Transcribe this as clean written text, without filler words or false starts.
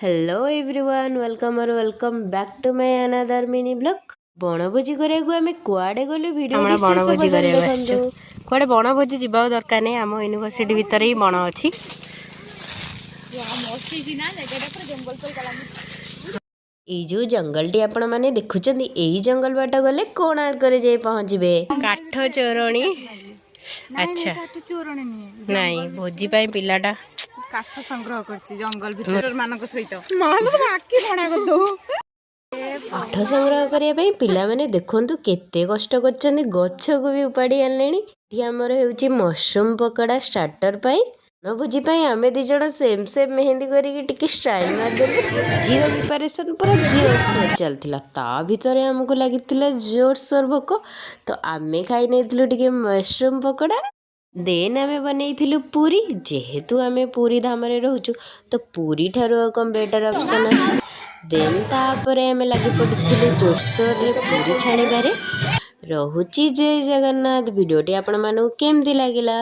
Hello everyone welcome back to my another mini blog बनभोजी करिया आमे कुआडे गलु वीडियो विशेष पसंद देखंतु कुआडे बनभोजी जीवा दरकार नहीं आम यूनिवर्सिटी भितर ही बण अछि ए जो जंगल टी आपण माने देखुचंदी एई जंगल बाट गले कोणार्क रे जाई पहुंचबे काठ चोरणी अच्छा नहीं भोजी पाई पिलाटा काठ संग्रह करछि जंगल भितर मानक सहित मानो आखि बणा कर दो काठ संग्रह करिया पई पिला माने देखंतु केते कष्ट करचंदी गछ को भी उपाड़ी आनलेनी ठी हमर हेउची मशरूम पकोड़ा स्टार्टर पाई भोजी पाई आमे दी जण सेम सेम मेहंदी करिके टिके स्टाइल मार देलु जीरो प्रिपरेशन पूरा जोर से चलतिला ता भितरे हमको लागितिला जोर सोर भोक तो आमे खाई नेथिलु टिके मशरूम पकोड़ा देन आमे बनैथिलु पूरी जेहेतु आमे पूरी धाम रे रहउछु तो पूरी ठारो कम बेटर ऑप्शन अछि देन तापरे आमे लागि पडिथिलु जोरसोर रे पूरी छाणी बारे रहुची जय जगन्नाथ वीडियोटी आपण मानु केमदी लागिला।